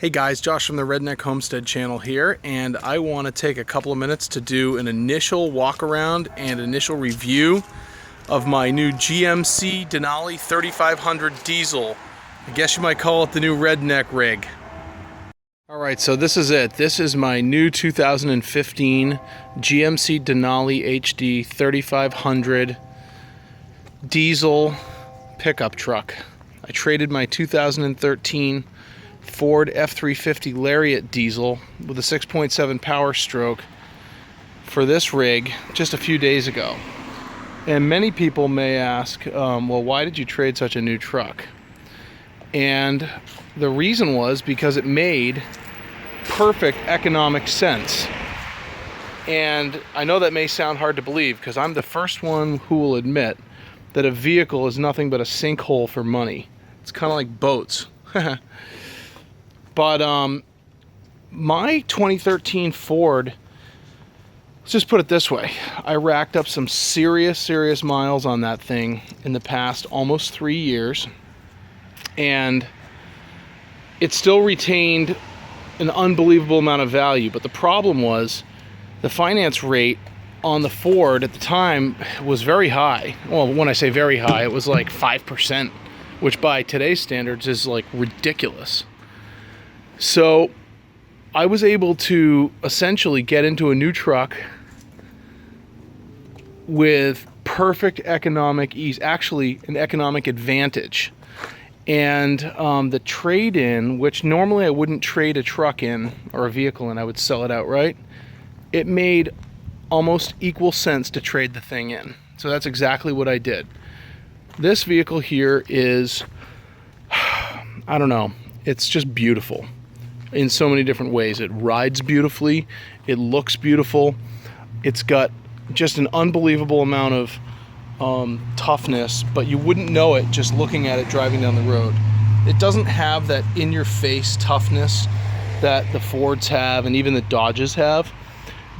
Hey guys, Josh from the Redneck Homestead channel here, and I want to take a couple of minutes to do an initial walk around and initial review of my new GMC Denali 3500 diesel. I guess you might call it the new redneck rig. Alright, so this is it. This is my new 2015 GMC Denali HD 3500 diesel pickup truck. I traded my 2013 Ford F350 Lariat diesel with a 6.7 power stroke for this rig just a few days ago. And many people may ask, well, why did you trade such a new truck? And the reason was because it made perfect economic sense. And I know that may sound hard to believe because I'm the first one who will admit that a vehicle is nothing but a sinkhole for money. It's kind of like boats. But my 2013 Ford, let's just put it this way, I racked up some serious miles on that thing in the past almost 3 years, and it still retained an unbelievable amount of value. But the problem was the finance rate on the Ford at the time was very high. Well, when I say very high, it was like 5%, which by today's standards is like ridiculous. So I was able to essentially get into a new truck with perfect economic ease, actually an economic advantage. And the trade-in, which normally I wouldn't trade a truck in or a vehicle in, I would sell it outright, it made almost equal sense to trade the thing in. So that's exactly what I did. This vehicle here is, I don't know, it's just beautiful in so many different ways. It rides beautifully, it looks beautiful, it's got just an unbelievable amount of toughness, but you wouldn't know it just looking at it driving down the road. It doesn't have that in-your-face toughness that the Fords have and even the Dodges have,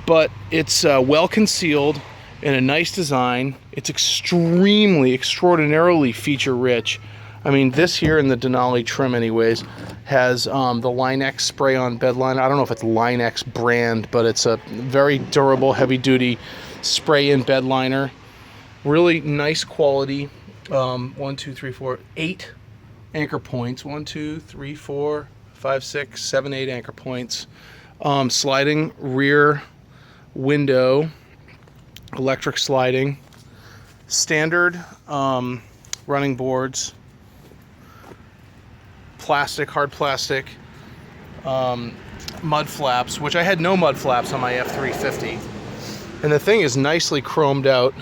but it's well concealed in a nice design. It's extraordinarily feature-rich. I mean, this here in the Denali trim anyways has the Line-X spray-on bed liner. I don't know if it's Line-X brand, but it's a very durable, heavy-duty spray-in bed liner. Really nice quality. 1, 2, 3, 4, 8 anchor points. 1, 2, 3, 4, 5, 6, 7, 8 anchor points. Sliding rear window, electric sliding. Standard running boards. Plastic, hard plastic, mud flaps, which I had no mud flaps on my F350. And the thing is nicely chromed out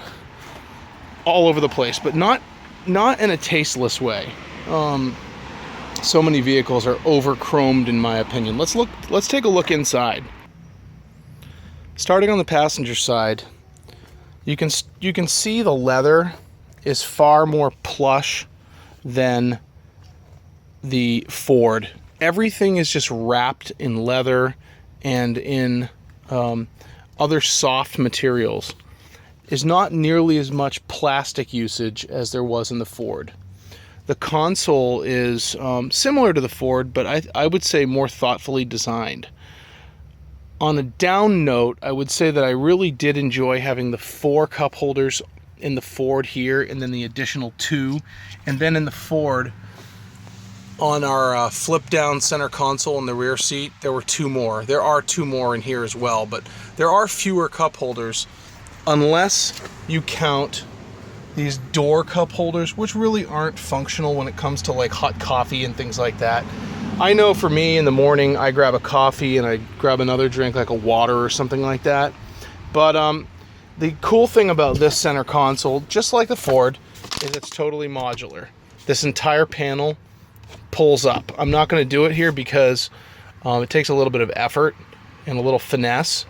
all over the place, but not in a tasteless way. So many vehicles are over chromed in my opinion. Let's take a look inside. Starting on the passenger side, you can see the leather is far more plush than the Ford. Everything is just wrapped in leather and in other soft materials. There's not nearly as much plastic usage as there was in the Ford. The console is similar to the Ford, but I would say more thoughtfully designed. On a down note, I would say that I really did enjoy having the 4 cup holders in the Ford here, and then the additional 2, and then in the Ford on our flip down center console in the rear seat, there were 2 more. There are 2 more in here as well, but there are fewer cup holders unless you count these door cup holders, which really aren't functional when it comes to like hot coffee and things like that. I know for me in the morning, I grab a coffee and I grab another drink like a water or something like that. But the cool thing about this center console, just like the Ford, is it's totally modular. This entire panel pulls up. I'm not going to do it here because it takes a little bit of effort and a little finesse,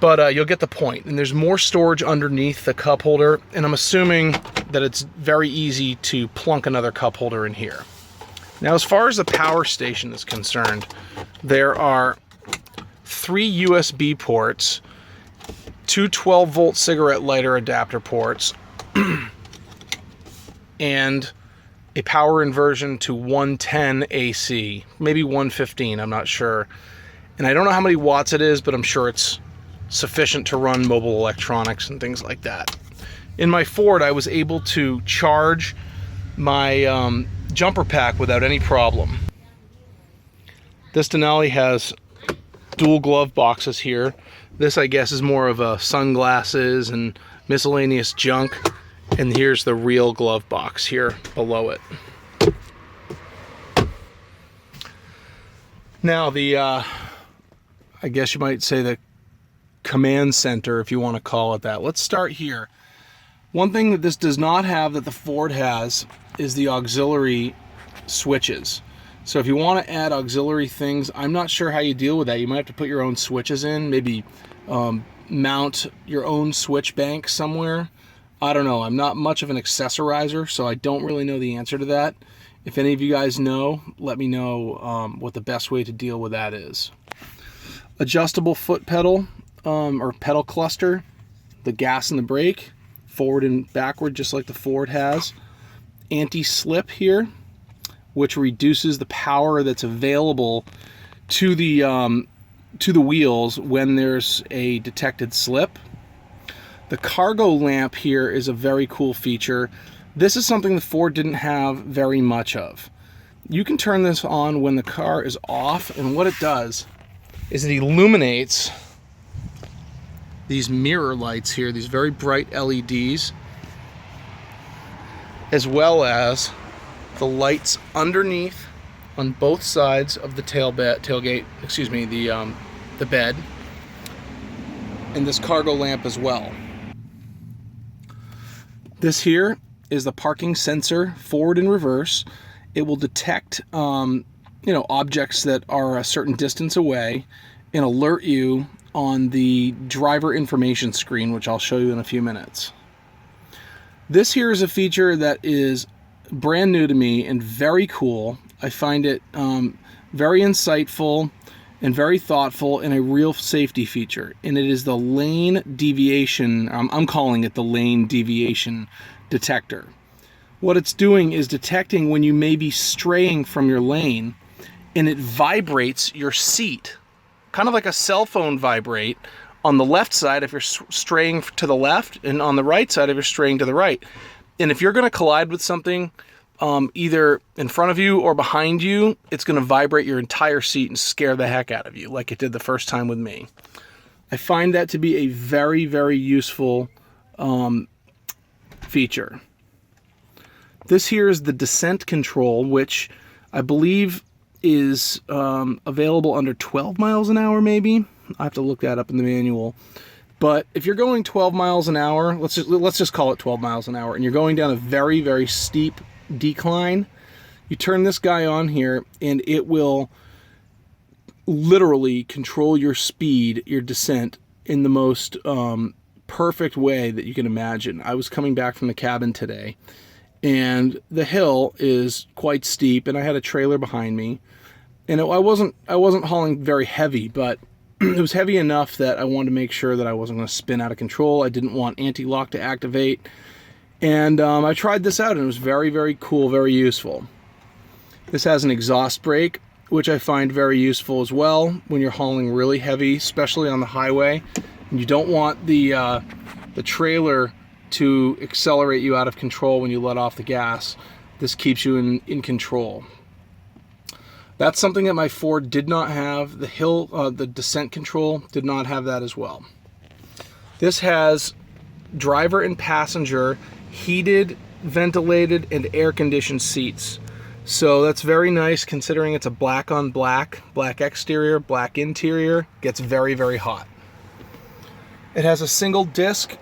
but you'll get the point. And there's more storage underneath the cup holder, and I'm assuming that it's very easy to plunk another cup holder in here. Now, as far as the power station is concerned, there are 3 USB ports, 2 12-volt cigarette lighter adapter ports, and a power inversion to 110 AC, maybe 115, I'm not sure. And I don't know how many watts it is, but I'm sure it's sufficient to run mobile electronics and things like that. In my Ford, I was able to charge my jumper pack without any problem. This Denali has dual glove boxes here. This, I guess, is more of a sunglasses and miscellaneous junk. And here's the real glove box here below it. Now the, I guess you might say the command center, if you want to call it that. Let's start here. One thing that this does not have that the Ford has is the auxiliary switches. So if you want to add auxiliary things, I'm not sure how you deal with that. You might have to put your own switches in, maybe mount your own switch bank somewhere. I don't know. I'm not much of an accessorizer, so I don't really know the answer to that. If any of you guys know, let me know what the best way to deal with that is. Adjustable foot pedal or pedal cluster, the gas and the brake, forward and backward just like the Ford has. Anti-slip here, which reduces the power that's available to the wheels when there's a detected slip. The cargo lamp here is a very cool feature. This is something the Ford didn't have very much of. You can turn this on when the car is off, and what it does is it illuminates these mirror lights here, these very bright LEDs, as well as the lights underneath on both sides of the tailgate, excuse me, the bed, and this cargo lamp as well. This here is the parking sensor, forward and reverse. It will detect objects that are a certain distance away and alert you on the driver information screen, which I'll show you in a few minutes. This here is a feature that is brand new to me and very cool. I find it very insightful and very thoughtful and a real safety feature. And it is the lane deviation, I'm calling it the lane deviation detector. What it's doing is detecting when you may be straying from your lane, and it vibrates your seat, kind of like a cell phone vibrate on the left side if you're straying to the left, and on the right side if you're straying to the right. And if you're going to collide with something either in front of you or behind you, it's going to vibrate your entire seat and scare the heck out of you, like it did the first time with me. I find that to be a very, very useful feature. This here is the descent control, which I believe is available under 12 miles an hour, maybe. I have to look that up in the manual. But if you're going 12 miles an hour, let's just call it 12 miles an hour, and you're going down a very, very steep decline, you turn this guy on here, and it will literally control your speed, your descent, in the most perfect way that you can imagine. I was coming back from the cabin today, and the hill is quite steep, and I had a trailer behind me, and I wasn't hauling very heavy, but it was heavy enough that I wanted to make sure that I wasn't going to spin out of control. I didn't want anti-lock to activate, and I tried this out, and it was very, very cool, very useful. This has an exhaust brake, which I find very useful as well when you're hauling really heavy, especially on the highway. And you don't want the trailer to accelerate you out of control when you let off the gas. This keeps you in control. That's something that my Ford did not have. The descent control did not have that as well. This has driver and passenger heated, ventilated, and air-conditioned seats. So that's very nice considering it's a black on black exterior, black interior. Gets very, very hot. It has a single disc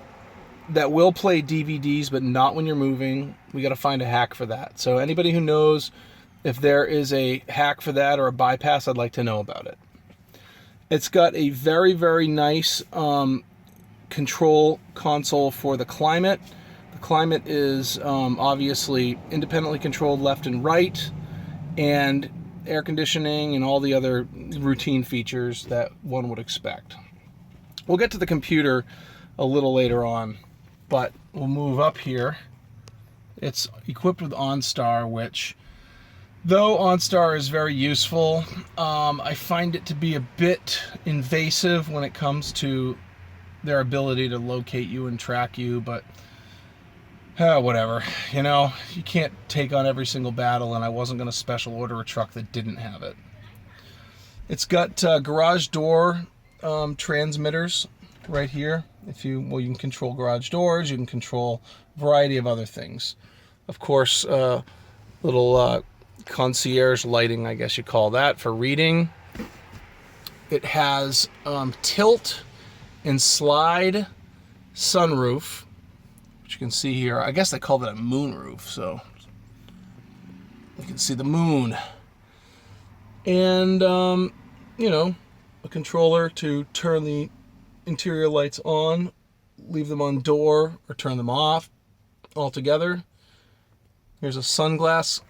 that will play DVDs, but not when you're moving. We got to find a hack for that. So anybody who knows if there is a hack for that or a bypass, I'd like to know about it. It's got a very, very nice control console for the climate. The climate is obviously independently controlled left and right, and air conditioning and all the other routine features that one would expect. We'll get to the computer a little later on, but we'll move up here It's equipped with OnStar, which, though OnStar is very useful, I find it to be a bit invasive when it comes to their ability to locate you and track you, but whatever. You know, you can't take on every single battle, and I wasn't going to special order a truck that didn't have it. It's got garage door transmitters right here. You can control garage doors, you can control a variety of other things. Of course, little concierge lighting, I guess you call that, for reading. It has tilt and slide sunroof, which you can see here. I guess they call that a moonroof, so you can see the moon. And, you know, a controller to turn the interior lights on, leave them on door, or turn them off altogether. Here's a sunglass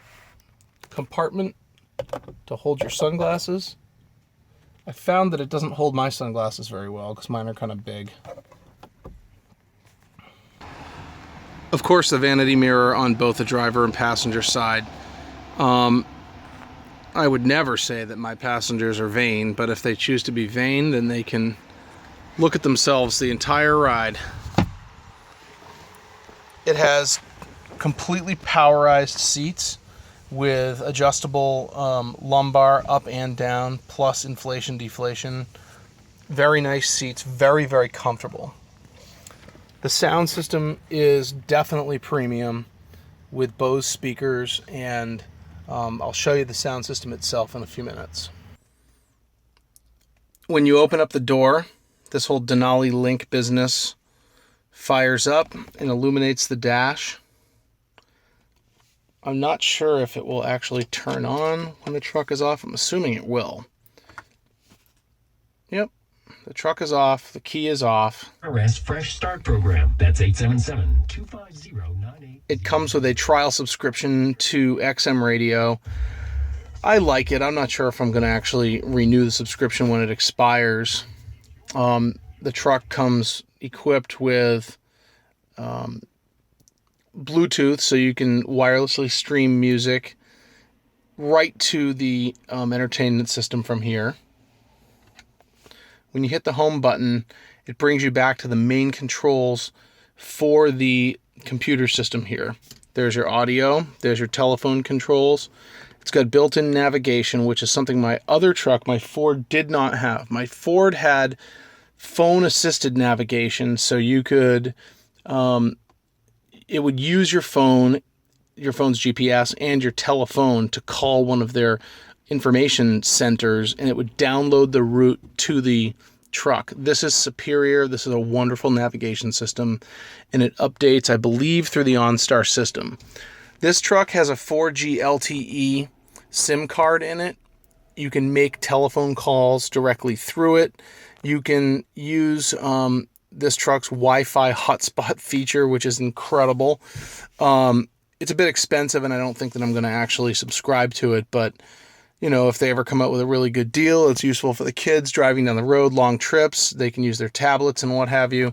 compartment to hold your sunglasses. I found that it doesn't hold my sunglasses very well because mine are kind of big. Of course, the vanity mirror on both the driver and passenger side. I would never say that my passengers are vain, but if they choose to be vain, then they can look at themselves the entire ride. It has completely powerized seats with adjustable lumbar up and down, plus inflation deflation. Very nice seats, very, very comfortable. The sound system is definitely premium with Bose speakers, and I'll show you the sound system itself in a few minutes. When you open up the door, this whole Denali Link business fires up and illuminates the dash. I'm not sure if it will actually turn on when the truck is off. I'm assuming it will. Yep, the truck is off, the key is off. Arrest Fresh Start Program. That's 877-250-98. It comes with a trial subscription to XM radio. I like it. I'm not sure if I'm going to actually renew the subscription when it expires. The truck comes equipped with Bluetooth, so you can wirelessly stream music right to the entertainment system from here. When you hit the home button, it brings you back to the main controls for the computer system here. There's your audio, there's your telephone controls. It's got built-in navigation, which is something my other truck, my Ford, did not have. My Ford had phone-assisted navigation, so you could, it would use your phone's GPS and your telephone to call one of their information centers, and it would download the route to the truck. This is superior. This is a wonderful navigation system, and it updates, I believe, through the OnStar system. This truck has a 4G LTE SIM card in it. You can make telephone calls directly through it. You can use this truck's Wi-Fi hotspot feature, which is incredible. It's a bit expensive, and I don't think that I'm going to actually subscribe to it, but you know, if they ever come out with a really good deal, it's useful for the kids driving down the road, long trips. They can use their tablets and what have you,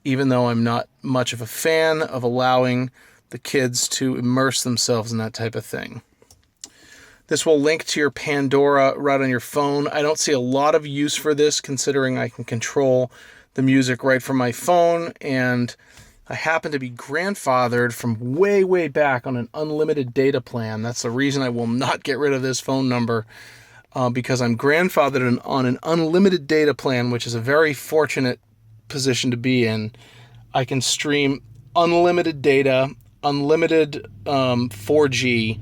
even though I'm not much of a fan of allowing the kids to immerse themselves in that type of thing. This will link to your Pandora right on your phone. I don't see a lot of use for this, considering I can control the music right from my phone, and I happen to be grandfathered from way, way back on an unlimited data plan. That's the reason I will not get rid of this phone number, because I'm grandfathered on an unlimited data plan, which is a very fortunate position to be in. I can stream unlimited data, unlimited 4G,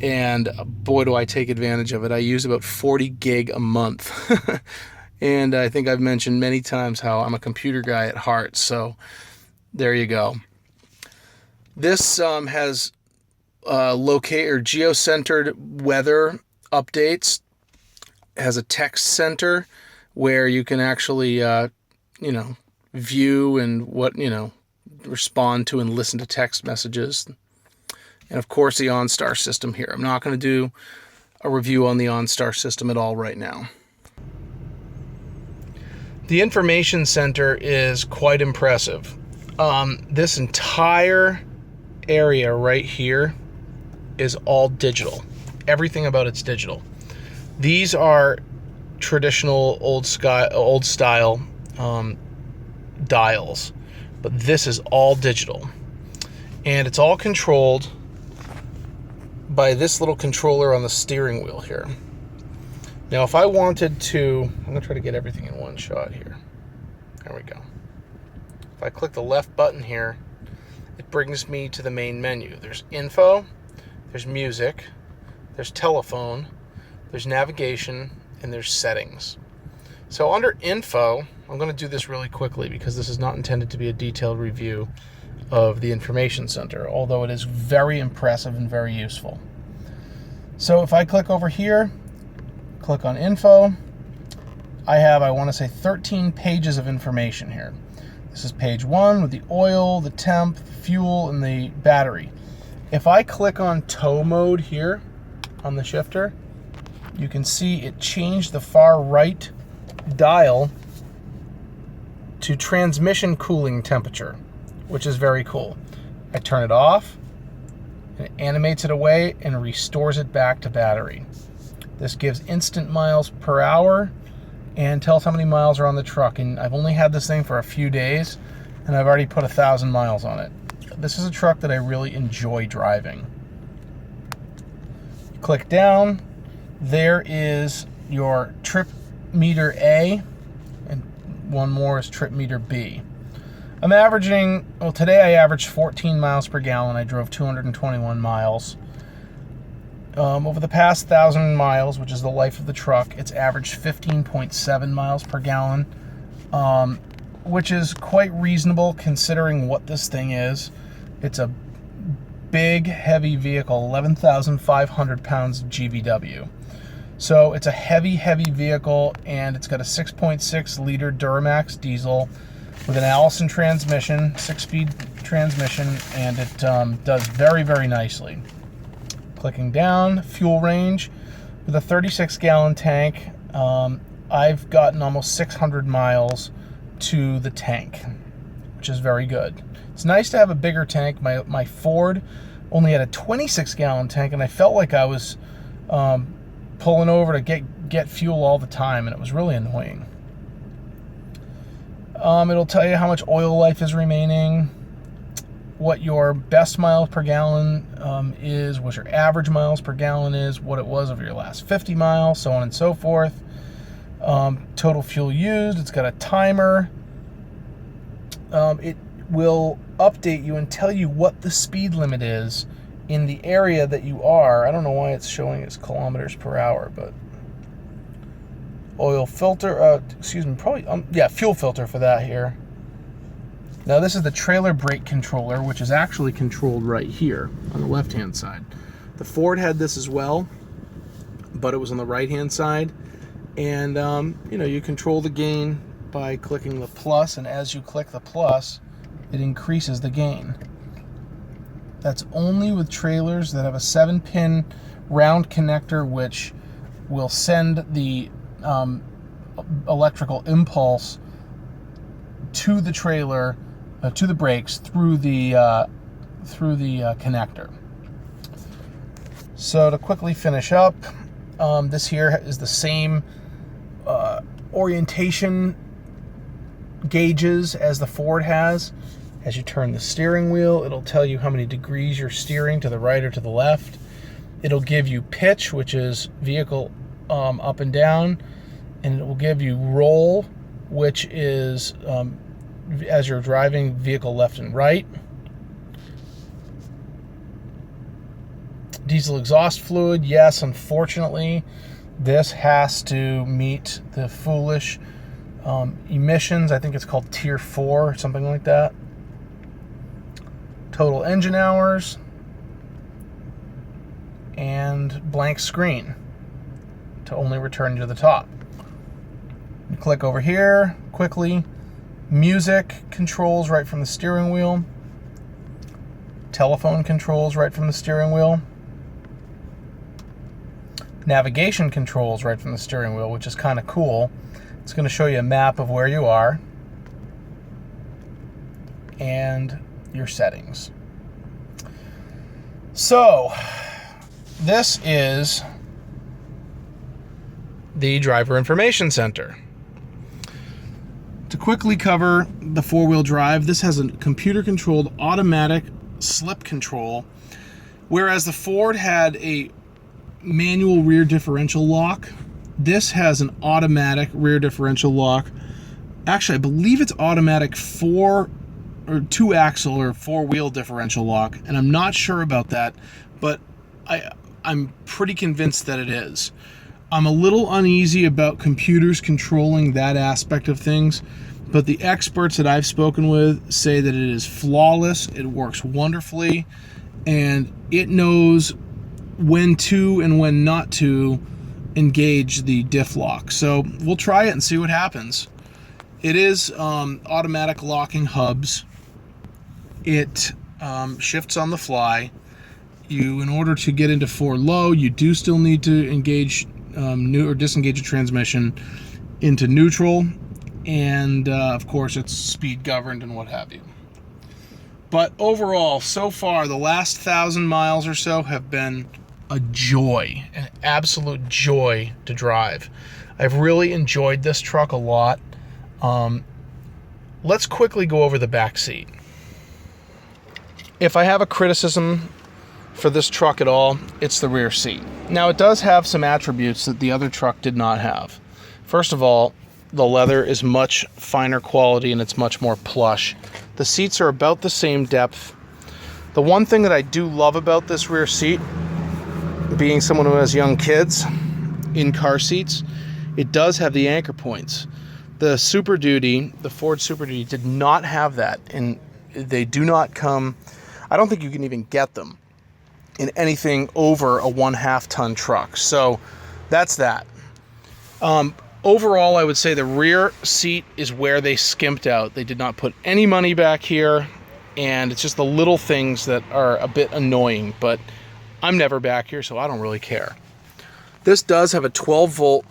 and boy, do I take advantage of it. I use about 40 gig a month. And I think I've mentioned many times how I'm a computer guy at heart, so there you go. This has geo-centered weather updates. It has a text center where you can actually, view and respond to and listen to text messages. And of course, the OnStar system here. I'm not going to do a review on the OnStar system at all right now. The information center is quite impressive. This entire area right here is all digital. Everything about it's digital. These are traditional old style dials, but this is all digital, and it's all controlled by this little controller on the steering wheel here. Now, if I wanted to, I'm going to try to get everything in one shot here. There we go. If I click the left button here, it brings me to the main menu. There's info, there's music, there's telephone, there's navigation, and there's settings. So under info, I'm going to do this really quickly because this is not intended to be a detailed review of the information center, although it is very impressive and very useful. So if I click over here, click on info, I have, I want to say 13 pages of information here. This is page 1 with the oil, the temp, the fuel, and the battery. If I click on tow mode here on the shifter, you can see it changed the far right dial to transmission cooling temperature, which is very cool. I turn it off, and it animates it away and restores it back to battery. This gives instant miles per hour and tells how many miles are on the truck. And I've only had this thing for a few days, and I've already put 1,000 miles on it. This is a truck that I really enjoy driving. Click down. There is your trip meter A, and one more is trip meter B. I'm averaging, well, today I averaged 14 miles per gallon. I drove 221 miles. Over the past 1,000 miles, which is the life of the truck, it's averaged 15.7 miles per gallon, which is quite reasonable considering what this thing is. It's a big, heavy vehicle, 11,500 pounds of GVW. So it's a heavy, heavy vehicle, and it's got a 6.6 liter Duramax diesel with an Allison transmission, 6-speed transmission, and it does very, very nicely. Clicking down, fuel range, with a 36-gallon tank, I've gotten almost 600 miles to the tank, which is very good. It's nice to have a bigger tank. My Ford only had a 26-gallon tank, and I felt like I was pulling over to get fuel all the time, and it was really annoying. It'll tell you how much oil life is remaining, what your best miles per gallon is, what your average miles per gallon is, what it was over your last 50 miles, so on and so forth. Total fuel used. It's got a timer. It will update you and tell you what the speed limit is in the area that you are. I don't know why it's showing as kilometers per hour, but oil filter, fuel filter for that here. Now this is the trailer brake controller, which is actually controlled right here on the left-hand side. The Ford had this as well, but it was on the right-hand side. And you control the gain by clicking the plus, and as you click the plus, it increases the gain. That's only with trailers that have a 7-pin round connector, which will send the electrical impulse to the trailer, to the brakes through the connector. So to quickly finish up, this here is the same orientation gauges as the Ford has. As you turn the steering wheel, it'll tell you how many degrees you're steering to the right or to the left. It'll give you pitch, which is vehicle up and down, and it will give you roll, which is as you're driving, vehicle left and right. Diesel exhaust fluid, yes, unfortunately, this has to meet the foolish emissions. I think it's called Tier 4 or something like that. Total engine hours, and blank screen to only return to the top. You click over here quickly. Music controls right from the steering wheel. Telephone controls right from the steering wheel. Navigation controls right from the steering wheel, which is kind of cool. It's going to show you a map of where you are and your settings. So, this is the Driver Information Center. To quickly cover the four-wheel drive, this has a computer-controlled automatic slip control, whereas the Ford had a manual rear differential lock. This has an automatic rear differential lock. Actually, I believe it's automatic two-axle or four-wheel differential lock, and I'm not sure about that, but I'm pretty convinced that it is. I'm a little uneasy about computers controlling that aspect of things, but the experts that I've spoken with say that it is flawless, it works wonderfully, and it knows when to and when not to engage the diff lock. So we'll try it and see what happens. It is automatic locking hubs. It shifts on the fly. In order to get into 4 low, you do still need to engage or disengage a transmission into neutral, and of course it's speed governed and what have you. But overall, so far, the last 1,000 miles or so have been a joy, an absolute joy to drive. I've really enjoyed this truck a lot. Let's quickly go over the back seat. If I have a criticism for this truck at all, it's the rear seat. Now, it does have some attributes that the other truck did not have. First of all, the leather is much finer quality and it's much more plush. The seats are about the same depth. The one thing that I do love about this rear seat, being someone who has young kids in car seats, it does have the anchor points. The Super Duty, the Ford Super Duty, did not have that, and they do not come, I don't think you can even get them in anything over a 1/2 ton truck. So that's that. Overall, I would say the rear seat is where they skimped out. They did not put any money back here, and it's just the little things that are a bit annoying, but I'm never back here, so I don't really care. This does have a 12-volt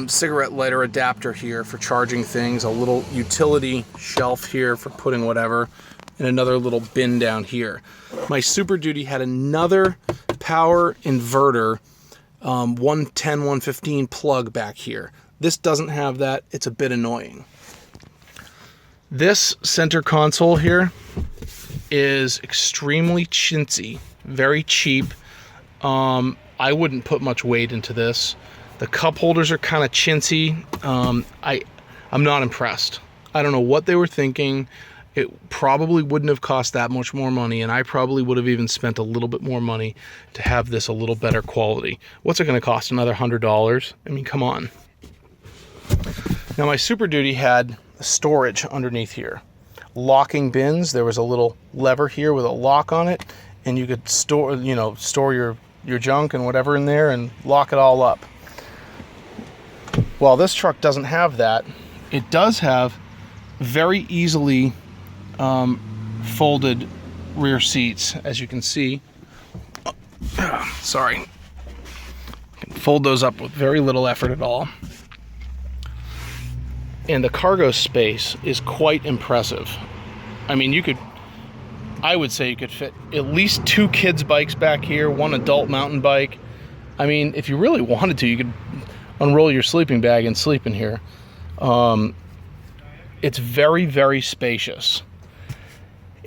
cigarette lighter adapter here for charging things, a little utility shelf here for putting whatever, and another little bin down here. My Super Duty had another power inverter 110, 115 plug back here. This doesn't have that. It's a bit annoying. This center console here is extremely chintzy, very cheap. I wouldn't put much weight into this. The cup holders are kind of chintzy. I'm not impressed. I don't know what they were thinking. It probably wouldn't have cost that much more money, and I probably would have even spent a little bit more money to have this a little better quality. What's it going to cost? Another $100? I mean, come on. Now, my Super Duty had storage underneath here. Locking bins. There was a little lever here with a lock on it, and you could store your junk and whatever in there and lock it all up. Well, this truck doesn't have that. It does have very easily folded rear seats, as you can see. Sorry. I can fold those up with very little effort at all. And the cargo space is quite impressive. I mean, I would say you could fit at least 2 kids' bikes back here, 1 adult mountain bike. I mean, if you really wanted to, you could unroll your sleeping bag and sleep in here. It's very, very spacious.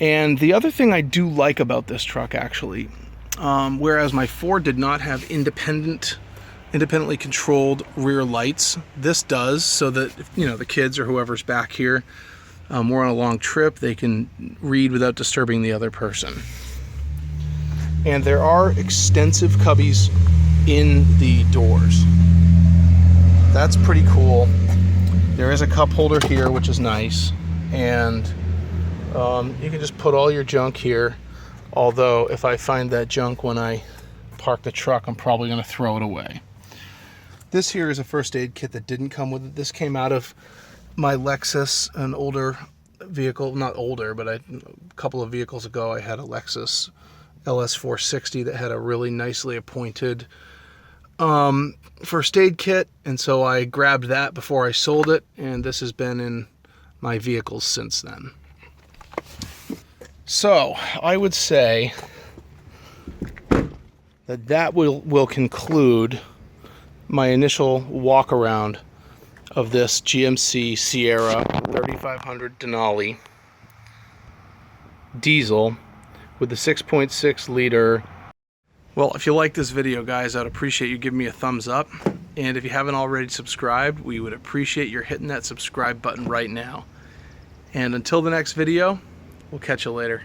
And the other thing I do like about this truck, actually, whereas my Ford did not have independently controlled rear lights, this does, so that the kids or whoever's back here, we're on a long trip, they can read without disturbing the other person. And there are extensive cubbies in the doors. That's pretty cool. There is a cup holder here, which is nice, and you can just put all your junk here. Although, if I find that junk when I park the truck, I'm probably going to throw it away. This here is a first aid kit that didn't come with it. This came out of my Lexus, an older vehicle, not older, but a couple of vehicles ago, I had a Lexus LS460 that had a really nicely appointed first aid kit, and so I grabbed that before I sold it, and this has been in my vehicles since then. So I would say that will conclude my initial walk around of this GMC Sierra 3500 Denali diesel with the 6.6 liter. Well, if you like this video, guys, I'd appreciate you giving me a thumbs up. And if you haven't already subscribed, we would appreciate your hitting that subscribe button right now. And until the next video, we'll catch you later.